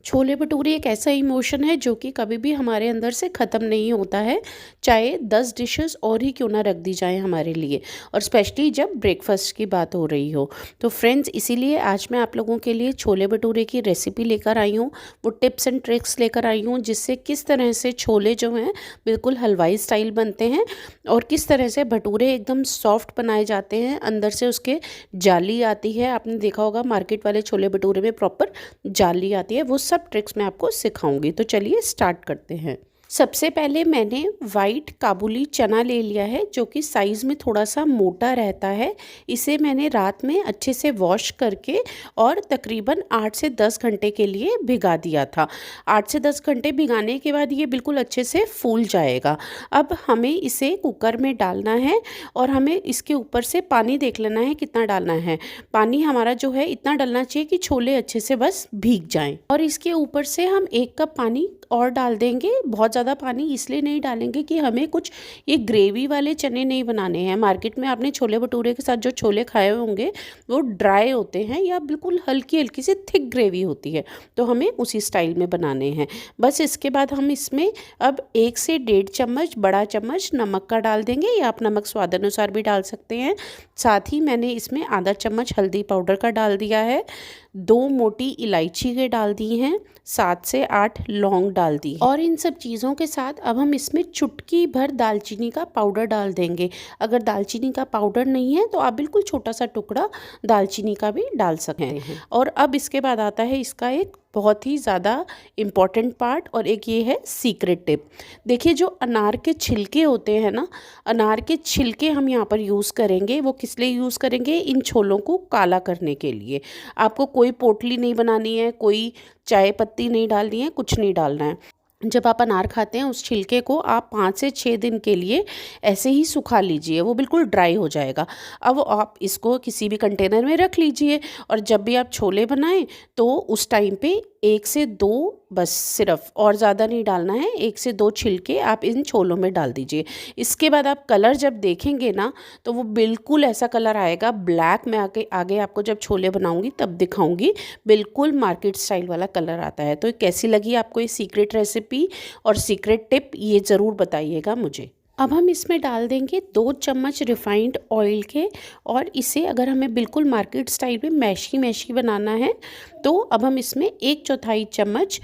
छोले भटूरे एक ऐसा इमोशन है जो कि कभी भी हमारे अंदर से ख़त्म नहीं होता है, चाहे 10 डिशेस और ही क्यों ना रख दी जाएँ हमारे लिए, और स्पेशली जब ब्रेकफास्ट की बात हो रही हो। तो फ्रेंड्स, इसीलिए आज मैं आप लोगों के लिए छोले भटूरे की रेसिपी लेकर आई हूँ, वो टिप्स एंड ट्रिक्स लेकर आई हूँ जिससे किस तरह से छोले जो हैं बिल्कुल हलवाई स्टाइल बनते हैं और किस तरह से भटूरे एकदम सॉफ्ट बनाए जाते हैं, अंदर से उसके जाली आती है। आपने देखा होगा मार्केट वाले छोले भटूरे में प्रॉपर जाली आती है, वो सब ट्रिक्स मैं आपको सिखाऊंगी। तो चलिए स्टार्ट करते हैं। सबसे पहले मैंने वाइट काबुली चना ले लिया है जो कि साइज़ में थोड़ा सा मोटा रहता है। इसे मैंने रात में अच्छे से वॉश करके और तकरीबन 8 से 10 घंटे के लिए भिगा दिया था। 8 से 10 घंटे भिगाने के बाद ये बिल्कुल अच्छे से फूल जाएगा। अब हमें इसे कुकर में डालना है और हमें इसके ऊपर से पानी देख लेना है कितना डालना है। पानी हमारा जो है इतना डालना चाहिए कि छोले अच्छे से बस भीग जाएं। और इसके ऊपर से हम 1 कप पानी और डाल देंगे। बहुत ज़्यादा पानी इसलिए नहीं डालेंगे कि हमें कुछ ये ग्रेवी वाले चने नहीं बनाने हैं। मार्केट में आपने छोले भटूरे के साथ जो छोले खाए होंगे वो ड्राई होते हैं या बिल्कुल हल्की हल्की सी थिक ग्रेवी होती है, तो हमें उसी स्टाइल में बनाने हैं। बस इसके बाद हम इसमें अब 1 से 1.5 चम्मच बड़ा चम्मच नमक का डाल देंगे, या आप नमक स्वाद अनुसार भी डाल सकते हैं। साथ ही मैंने इसमें आधा चम्मच हल्दी पाउडर का डाल दिया है, 2 मोटी इलायची के डाल दी हैं, 7 से 8 लौंग डाल दी। और इन सब चीज़ों के साथ अब हम इसमें चुटकी भर दालचीनी का पाउडर डाल देंगे। अगर दालचीनी का पाउडर नहीं है तो आप बिल्कुल छोटा सा टुकड़ा दालचीनी का भी डाल सकते हैं। और अब इसके बाद आता है इसका एक बहुत ही ज़्यादा इम्पॉर्टेंट पार्ट, और एक ये है सीक्रेट टिप। देखिए, जो अनार के छिलके होते हैं ना, अनार के छिलके हम यहाँ पर यूज़ करेंगे। वो किस लिए यूज़ करेंगे? इन छोलों को काला करने के लिए। आपको कोई पोटली नहीं बनानी है, कोई चाय पत्ती नहीं डालनी है, कुछ नहीं डालना है। जब आप अनार खाते हैं उस छिलके को आप 5 से 6 दिन के लिए ऐसे ही सुखा लीजिए, वो बिल्कुल ड्राई हो जाएगा। अब आप इसको किसी भी कंटेनर में रख लीजिए, और जब भी आप छोले बनाएं तो उस टाइम पे 1 से 2 बस सिर्फ, और ज़्यादा नहीं डालना है, 1 से 2 छिलके आप इन छोलों में डाल दीजिए। इसके बाद आप कलर जब देखेंगे ना तो वो बिल्कुल ऐसा कलर आएगा ब्लैक। मैं आगे आपको जब छोले बनाऊंगी तब दिखाऊंगी, बिल्कुल मार्केट स्टाइल वाला कलर आता है। तो कैसी लगी आपको ये सीक्रेट रेसिपी और सीक्रेट टिप, ये ज़रूर बताइएगा मुझे। अब हम इसमें डाल देंगे 2 चम्मच रिफाइंड ऑयल के, और इसे अगर हमें बिल्कुल मार्केट स्टाइल में मैशी मैशी बनाना है तो अब हम इसमें 1/4 चम्मच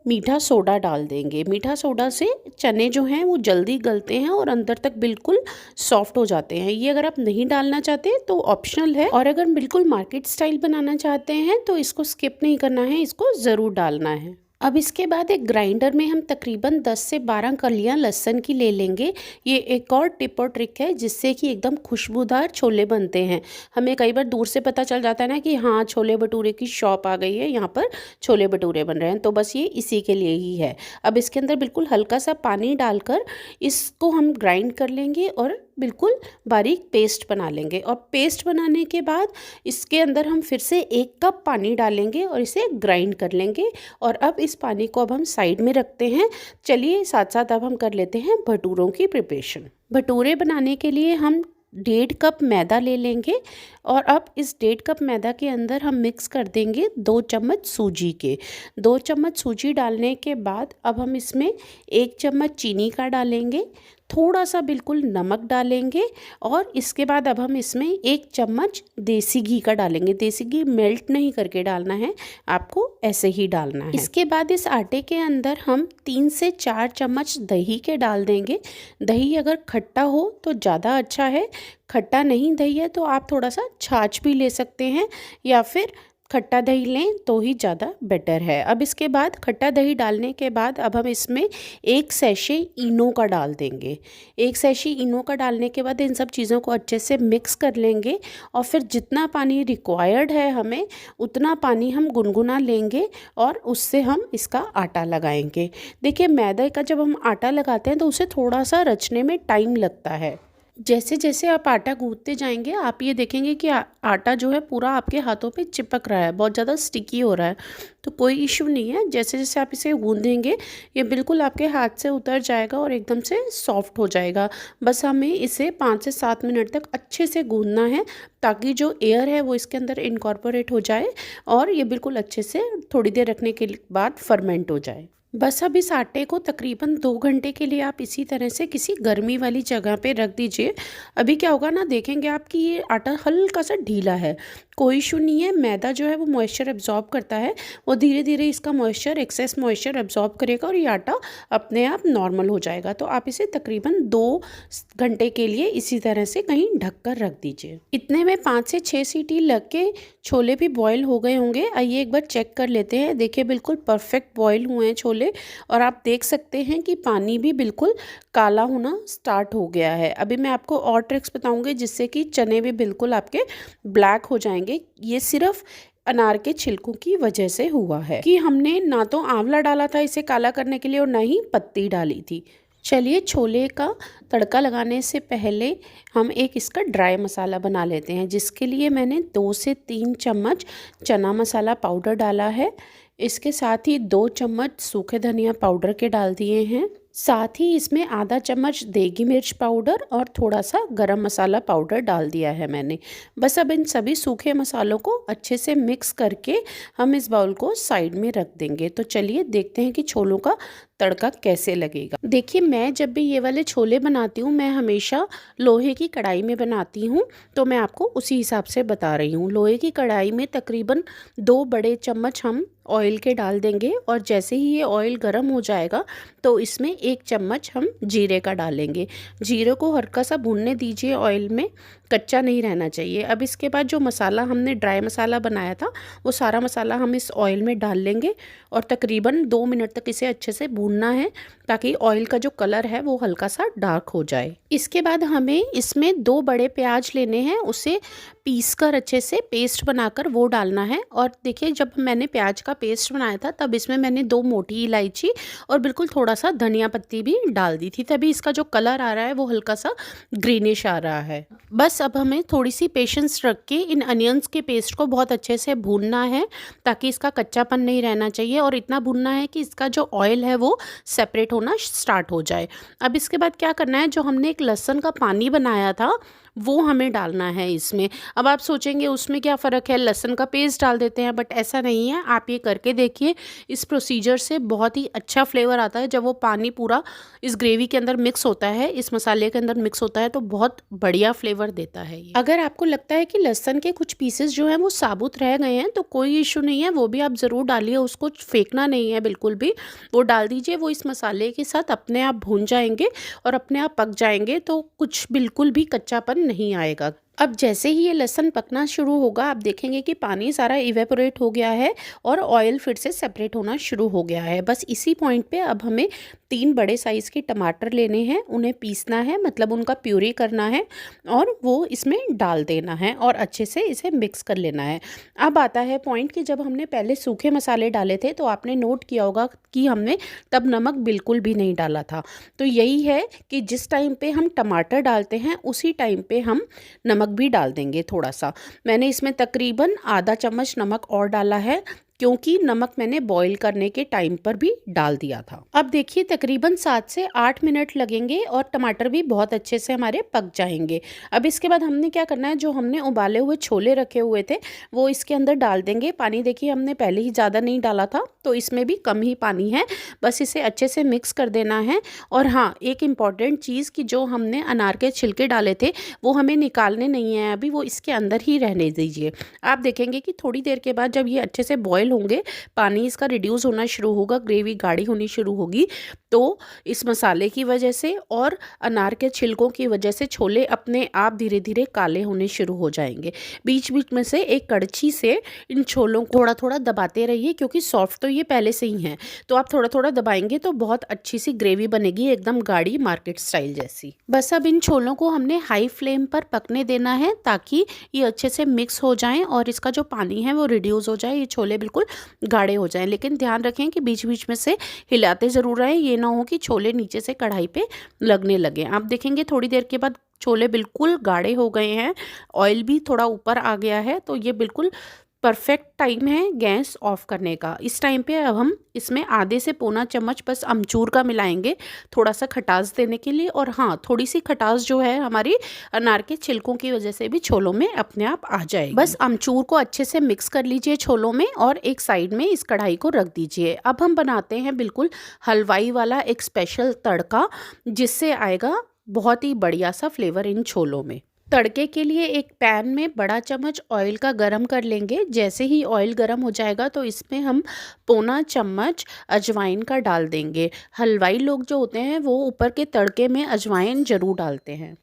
मीठा सोडा डाल देंगे। मीठा सोडा से चने जो हैं वो जल्दी गलते हैं और अंदर तक बिल्कुल सॉफ्ट हो जाते हैं। ये अगर आप नहीं डालना चाहते तो ऑप्शनल है, और अगर बिल्कुल मार्केट स्टाइल बनाना चाहते हैं तो इसको स्किप नहीं करना है, इसको ज़रूर डालना है। अब इसके बाद एक ग्राइंडर में हम तकरीबन 10 से 12 कलियां लहसुन की ले लेंगे। ये एक और टिप और ट्रिक है जिससे कि एकदम खुशबूदार छोले बनते हैं। हमें कई बार दूर से पता चल जाता है ना कि हाँ, छोले भटूरे की शॉप आ गई है, यहाँ पर छोले भटूरे बन रहे हैं, तो बस ये इसी के लिए ही है। अब इसके अंदर बिल्कुल हल्का सा पानी डालकर इसको हम ग्राइंड कर लेंगे और बिल्कुल बारीक पेस्ट बना लेंगे। और पेस्ट बनाने के बाद इसके अंदर हम फिर से 1 कप पानी डालेंगे और इसे ग्राइंड कर लेंगे। और अब इस पानी को अब हम साइड में रखते हैं। चलिए साथ साथ अब हम कर लेते हैं भटूरों की प्रिपरेशन। भटूरे बनाने के लिए हम 1.5 कप मैदा ले लेंगे, और अब इस 1.5 कप मैदा के अंदर हम मिक्स कर देंगे 2 चम्मच सूजी के। 2 चम्मच सूजी डालने के बाद अब हम इसमें 1 चम्मच चीनी का डालेंगे, थोड़ा सा बिल्कुल नमक डालेंगे, और इसके बाद अब हम इसमें 1 चम्मच देसी घी का डालेंगे। देसी घी मेल्ट नहीं करके डालना है, आपको ऐसे ही डालना है। इसके बाद इस आटे के अंदर हम 3 से 4 चम्मच दही के डाल देंगे। दही अगर खट्टा हो तो ज़्यादा अच्छा है, खट्टा नहीं दही है तो आप थोड़ा सा छाछ भी ले सकते हैं, या फिर खट्टा दही लें तो ही ज़्यादा बेटर है। अब इसके बाद खट्टा दही डालने के बाद अब हम इसमें 1 सैशे इनो का डाल देंगे। 1 सैशे इनो का डालने के बाद इन सब चीज़ों को अच्छे से मिक्स कर लेंगे, और फिर जितना पानी रिक्वायर्ड है हमें उतना पानी हम गुनगुना लेंगे और उससे हम इसका आटा लगाएंगे। देखिए, मैदे का जब हम आटा लगाते हैं तो उसे थोड़ा सा रचने में टाइम लगता है, जैसे जैसे आप आटा गूँथते जाएंगे आप ये देखेंगे कि आटा जो है पूरा आपके हाथों पे चिपक रहा है, बहुत ज़्यादा स्टिकी हो रहा है। तो कोई इशू नहीं है, जैसे जैसे आप इसे गूँधेंगे ये बिल्कुल आपके हाथ से उतर जाएगा और एकदम से सॉफ्ट हो जाएगा। बस हमें इसे 5 से 7 मिनट तक अच्छे से गूँधना है, ताकि जो एयर है वो इसके अंदर इनकॉर्पोरेट हो जाए और ये बिल्कुल अच्छे से थोड़ी देर रखने के बाद फर्मेंट हो जाए। बस अब इस आटे को तकरीबन 2 घंटे के लिए आप इसी तरह से किसी गर्मी वाली जगह पे रख दीजिए। अभी क्या होगा ना, देखेंगे आप कि ये आटा हल्का सा ढीला है, कोई इशू नहीं है। मैदा जो है वो मॉइस्चर एब्जॉर्ब करता है, वो धीरे धीरे इसका मॉइस्चर, एक्सेस मॉइस्चर एब्जॉर्ब करेगा और ये आटा अपने आप नॉर्मल हो जाएगा। तो आप इसे तकरीबन 2 घंटे के लिए इसी तरह से कहीं ढक कर रख दीजिए। इतने में 5 से 6 सीटी लग के छोले भी बॉयल हो गए होंगे। आइए एक बार चेक कर लेते हैं। देखिए बिल्कुल परफेक्ट बॉयल हुए हैं छोले, और आप देख सकते हैं कि पानी भी बिल्कुल काला होना स्टार्ट हो गया है। अभी मैं आपको और ट्रिक्स बताऊंगी जिससे कि चने भी बिल्कुल आपके ब्लैक हो जाएंगे। ये सिर्फ अनार के छिलकों की वजह से हुआ है कि हमने ना तो आंवला डाला था इसे काला करने के लिए और ना ही पत्ती डाली थी। चलिए छोले का तड़का लगाने से पहले हम एक इसका ड्राई मसाला बना लेते हैं, जिसके लिए मैंने 2 से 3 चम्मच चना मसाला पाउडर डाला है। इसके साथ ही 2 चम्मच सूखे धनिया पाउडर के डाल दिए हैं। साथ ही इसमें आधा चम्मच देगी मिर्च पाउडर और थोड़ा सा गरम मसाला पाउडर डाल दिया है मैंने। बस अब इन सभी सूखे मसालों को अच्छे से मिक्स करके हम इस बाउल को साइड में रख देंगे। तो चलिए देखते हैं कि छोलों का तड़का कैसे लगेगा। देखिए मैं जब भी ये वाले छोले बनाती हूँ मैं हमेशा लोहे की कढ़ाई में बनाती हूँ, तो मैं आपको उसी हिसाब से बता रही हूँ। लोहे की कढ़ाई में तकरीबन 2 बड़े चम्मच हम ऑयल के डाल देंगे, और जैसे ही ये ऑयल गर्म हो जाएगा तो इसमें 1 चम्मच हम जीरे का डालेंगे। जीरे को हल्का सा भूनने दीजिए ऑयल में, कच्चा नहीं रहना चाहिए। अब इसके बाद जो मसाला हमने ड्राई मसाला बनाया था वो सारा मसाला हम इस ऑयल में डाल लेंगे और तकरीबन 2 मिनट तक इसे अच्छे से भूनना है, ताकि ऑयल का जो कलर है वो हल्का सा डार्क हो जाए। इसके बाद हमें इसमें 2 बड़े प्याज लेने हैं, उसे पीस कर अच्छे से पेस्ट बनाकर वो डालना है। और देखिए जब मैंने प्याज का पेस्ट बनाया था तब इसमें मैंने 2 मोटी इलायची और बिल्कुल थोड़ा सा धनिया पत्ती भी डाल दी थी, तभी इसका जो कलर आ रहा है वो हल्का सा ग्रीनिश आ रहा है। बस अब हमें थोड़ी सी पेशेंस रख के इन अनियंस के पेस्ट को बहुत अच्छे से भूनना है, ताकि इसका कच्चापन नहीं रहना चाहिए, और इतना भूनना है कि इसका जो ऑयल है वो सेपरेट होना स्टार्ट हो जाए। अब इसके बाद क्या करना है, जो हमने एक लहसुन का पानी बनाया था वो हमें डालना है इसमें। अब आप सोचेंगे उसमें क्या फ़र्क है, लहसुन का पेस्ट डाल देते हैं, बट ऐसा नहीं है। आप ये करके देखिए, इस प्रोसीजर से बहुत ही अच्छा फ्लेवर आता है। जब वो पानी पूरा इस ग्रेवी के अंदर मिक्स होता है, इस मसाले के अंदर मिक्स होता है, तो बहुत बढ़िया फ्लेवर देता है ये। अगर आपको लगता है कि लहसुन के कुछ पीसेस जो हैं वो साबुत रह गए हैं तो कोई इशू नहीं है, वो भी आप ज़रूर डालिए, उसको फेंकना नहीं है बिल्कुल भी, वो डाल दीजिए। वो इस मसाले के साथ अपने आप भून जाएंगे और अपने आप पक जाएंगे, तो कुछ बिल्कुल भी कच्चापन नहीं आएगा। अब जैसे ही ये लहसुन पकना शुरू होगा आप देखेंगे कि पानी सारा इवेपोरेट हो गया है और ऑयल फिर से सेपरेट होना शुरू हो गया है। बस इसी पॉइंट पे अब हमें 3 बड़े साइज़ के टमाटर लेने हैं, उन्हें पीसना है, मतलब उनका प्यूरी करना है और वो इसमें डाल देना है और अच्छे से इसे मिक्स कर लेना है। अब आता है पॉइंट कि जब हमने पहले सूखे मसाले डाले थे तो आपने नोट किया होगा कि हमने तब नमक बिल्कुल भी नहीं डाला था। तो यही है कि जिस टाइम पे हम टमाटर डालते हैं उसी टाइम पे हम नमक भी डाल देंगे थोड़ा सा। मैंने इसमें तकरीबन आधा चम्मच नमक और डाला है, क्योंकि नमक मैंने बॉईल करने के टाइम पर भी डाल दिया था। अब देखिए तकरीबन 7 से 8 मिनट लगेंगे और टमाटर भी बहुत अच्छे से हमारे पक जाएंगे। अब इसके बाद हमने क्या करना है, जो हमने उबाले हुए छोले रखे हुए थे वो इसके अंदर डाल देंगे। पानी देखिए हमने पहले ही ज़्यादा नहीं डाला था, तो इसमें भी कम ही पानी है। बस इसे अच्छे से मिक्स कर देना है। और हाँ, एक इम्पॉर्टेंट चीज़ कि जो हमने अनार के छिलके डाले थे वो हमें निकालने नहीं है अभी, वो इसके अंदर ही रहने दीजिए। आप देखेंगे कि थोड़ी देर के बाद जब ये अच्छे से बॉयल होंगे, पानी इसका रिड्यूस होना शुरू होगा, ग्रेवी गाढ़ी होनी शुरू होगी, तो इस मसाले की वजह से और अनार के छिलकों की वजह से छोले अपने आप धीरे धीरे काले होने शुरू हो जाएंगे। बीच बीच में से एक कड़छी से इन छोलों को थोड़ा थोड़ा दबाते रहिए, क्योंकि सॉफ्ट तो ये पहले से ही हैं, तो आप थोड़ा थोड़ा दबाएंगे तो बहुत अच्छी सी ग्रेवी बनेगी, एकदम गाढ़ी मार्केट स्टाइल जैसी। बस अब इन छोलों को हमने हाई फ्लेम पर पकने देना है, ताकि ये अच्छे से मिक्स हो जाएं और इसका जो पानी है वो रिड्यूस हो जाए, ये छोले बिल्कुल गाढ़े हो जाएं। लेकिन ध्यान रखें कि बीच बीच में से हिलाते ज़रूर रहें, ये ना हो कि छोले नीचे से कढ़ाई पे लगने लगे। आप देखेंगे थोड़ी देर के बाद छोले बिल्कुल गाढ़े हो गए हैं, ऑयल भी थोड़ा ऊपर आ गया है, तो ये बिल्कुल परफेक्ट टाइम है गैस ऑफ करने का। इस टाइम पे अब हम इसमें आधे से पौना चम्मच बस अमचूर का मिलाएंगे, थोड़ा सा खटास देने के लिए। और हाँ, थोड़ी सी खटास जो है हमारी अनार के छिलकों की वजह से भी छोलों में अपने आप आ जाएगी। बस अमचूर को अच्छे से मिक्स कर लीजिए छोलों में और एक साइड में इस कढ़ाई को रख दीजिए। अब हम बनाते हैं बिल्कुल हलवाई वाला एक स्पेशल तड़का, जिससे आएगा बहुत ही बढ़िया सा फ्लेवर इन छोलों में। तड़के के लिए एक पैन में बड़ा चम्मच ऑयल का गरम कर लेंगे। जैसे ही ऑयल गरम हो जाएगा तो इसमें हम पौना चम्मच अजवाइन का डाल देंगे। हलवाई लोग जो होते हैं वो ऊपर के तड़के में अजवाइन ज़रूर डालते हैं।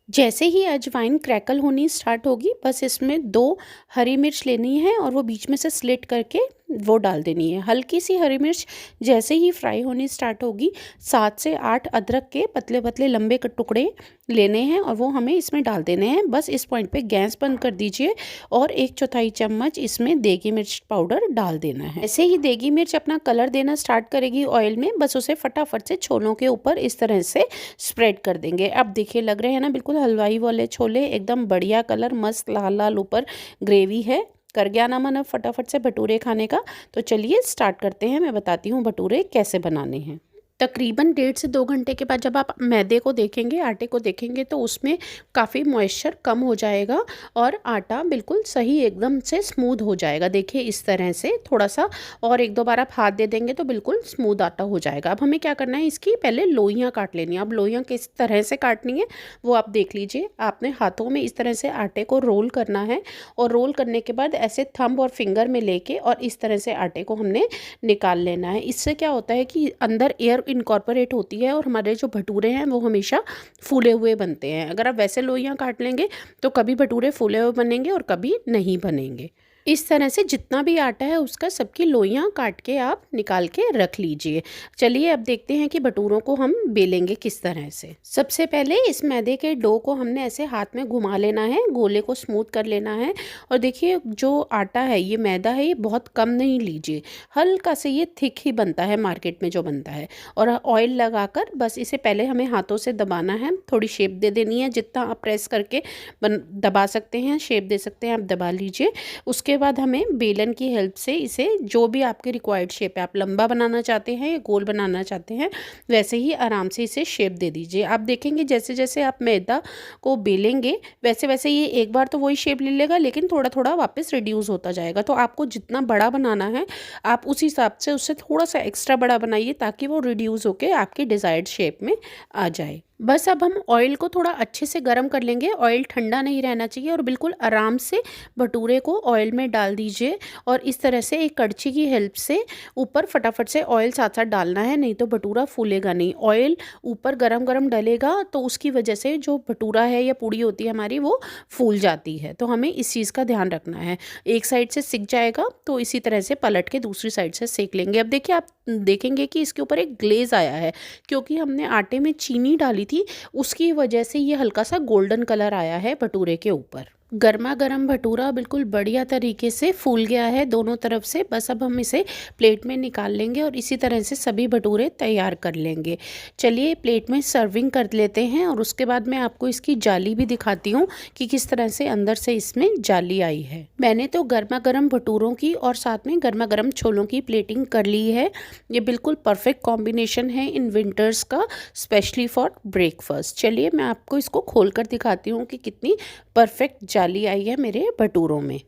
जैसे ही अजवाइन क्रैकल होनी स्टार्ट होगी, बस इसमें 2 हरी मिर्च लेनी है और वो बीच में से स्लिट करके वो डाल देनी है। हल्की सी हरी मिर्च जैसे ही फ्राई होनी स्टार्ट होगी, 7 से 8 अदरक के पतले पतले लंबे टुकड़े लेने हैं और वो हमें इसमें डाल देने हैं। बस इस पॉइंट पे गैस बंद कर दीजिए और 1/4 चम्मच इसमें देगी मिर्च पाउडर डाल देना है। ऐसे ही देगी मिर्च अपना कलर देना स्टार्ट करेगी ऑयल में, बस उसे फटाफट से छोलों के ऊपर इस तरह से स्प्रेड कर देंगे। अब देखिए लग रहे हैं ना बिल्कुल हलवाई वाले छोले, एकदम बढ़िया कलर, मस्त लाल लाल ऊपर ग्रेवी है। कर गया ना मन अब फटाफट से भटूरे खाने का। तो चलिए स्टार्ट करते हैं, मैं बताती हूँ भटूरे कैसे बनाने हैं। तकरीबन 1.5 से 2 घंटे के बाद जब आप मैदे को देखेंगे, आटे को देखेंगे, तो उसमें काफ़ी मॉइस्चर कम हो जाएगा और आटा बिल्कुल सही एकदम से स्मूथ हो जाएगा। देखिए इस तरह से थोड़ा सा और 1-2 बार आप हाथ दे देंगे तो बिल्कुल स्मूथ आटा हो जाएगा। अब हमें क्या करना है, इसकी पहले लोइयाँ काट लेनी है। अब लोइयाँ किस तरह से काटनी है वो आप देख लीजिए। आपने हाथों में इस तरह से आटे को रोल करना है और रोल करने के बाद ऐसे थंब और फिंगर में लेके और इस तरह से आटे को हमने निकाल लेना है। इससे क्या होता है कि अंदर एयर इनकॉर्पोरेट होती है और हमारे जो भटूरे हैं वो हमेशा फूले हुए बनते हैं। अगर आप वैसे लोइयाँ काट लेंगे तो कभी भटूरे फूले हुए बनेंगे और कभी नहीं बनेंगे। इस तरह से जितना भी आटा है उसका सबकी लोइयाँ काट के आप निकाल के रख लीजिए। चलिए अब देखते हैं कि भटूरों को हम बेलेंगे किस तरह से। सबसे पहले इस मैदे के डो को हमने ऐसे हाथ में घुमा लेना है, गोले को स्मूथ कर लेना है। और देखिए जो आटा है, ये मैदा है, ये बहुत कम नहीं लीजिए, हल्का से ये थिक ही बनता है मार्केट में जो बनता है। और ऑयल लगाकर बस इसे पहले हमें हाथों से दबाना है, थोड़ी शेप दे देनी है। जितना आप प्रेस करके दबा सकते हैं, शेप दे सकते हैं, आप दबा लीजिए। उसके बाद हमें बेलन की हेल्प से इसे जो भी आपकी रिक्वायर्ड शेप है, आप लंबा बनाना चाहते हैं या गोल बनाना चाहते हैं, वैसे ही आराम से इसे शेप दे दीजिए। आप देखेंगे जैसे जैसे आप मैदा को बेलेंगे वैसे वैसे ये एक बार तो वही शेप ले लेगा, लेकिन थोड़ा थोड़ा वापस रिड्यूस होता जाएगा। तो आपको जितना बड़ा बनाना है आप उस हिसाब से उससे थोड़ा सा एक्स्ट्रा बड़ा बनाइए ताकि वो रिड्यूस होकर आपके डिज़ायर्ड शेप में आ जाए। बस अब हम ऑयल को थोड़ा अच्छे से गर्म कर लेंगे। ऑयल ठंडा नहीं रहना चाहिए और बिल्कुल आराम से भटूरे को ऑयल में डाल दीजिए और इस तरह से एक कड़छी की हेल्प से ऊपर फटाफट से ऑयल साथ साथ डालना है, नहीं तो भटूरा फूलेगा नहीं। ऑयल ऊपर गरम गरम डलेगा तो उसकी वजह से जो भटूरा है या पूड़ी होती है हमारी वो फूल जाती है। तो हमें इस चीज़ का ध्यान रखना है। एक साइड से सिक जाएगा तो इसी तरह से पलट के दूसरी साइड से सेक लेंगे। अब देखिए आप देखेंगे कि इसके ऊपर एक ग्लेज आया है, क्योंकि हमने आटे में चीनी डाली थी, उसकी वजह से ये हल्का सा गोल्डन कलर आया है भटूरे के ऊपर। गर्मा गर्म भटूरा बिल्कुल बढ़िया तरीके से फूल गया है दोनों तरफ से। बस अब हम इसे प्लेट में निकाल लेंगे और इसी तरह से सभी भटूरे तैयार कर लेंगे। चलिए प्लेट में सर्विंग कर लेते हैं और उसके बाद मैं आपको इसकी जाली भी दिखाती हूँ कि किस तरह से अंदर से इसमें जाली आई है। मैंने तो गर्मा गर्म भटूरों की और साथ में गर्मा गर्म छोलों की प्लेटिंग कर ली है। ये बिल्कुल परफेक्ट कॉम्बिनेशन है इन विंटर्स का, स्पेशली फॉर ब्रेकफास्ट। चलिए मैं आपको इसको खोल कर दिखाती हूँ कि कितनी परफेक्ट जाली आई है मेरे भटूरों में।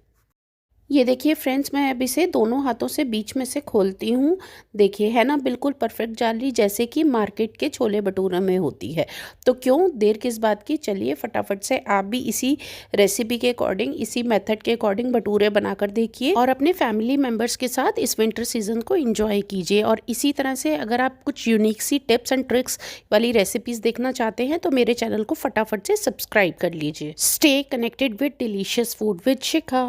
ये देखिए फ्रेंड्स, मैं अब इसे दोनों हाथों से बीच में से खोलती हूँ। देखिए है ना बिल्कुल परफेक्ट जाली, जैसे कि मार्केट के छोले भटूरे में होती है। तो क्यों देर किस बात की, चलिए फटाफट से आप भी इसी रेसिपी के अकॉर्डिंग, इसी मेथड के अकॉर्डिंग भटूरे बनाकर देखिए और अपने फैमिली मेम्बर्स के साथ इस विंटर सीजन को एंजॉय कीजिए। और इसी तरह से अगर आप कुछ यूनिक सी टिप्स एंड ट्रिक्स वाली रेसिपीज़ देखना चाहते हैं तो मेरे चैनल को फटाफट से सब्सक्राइब कर लीजिए। Stay connected with delicious food with Shikha.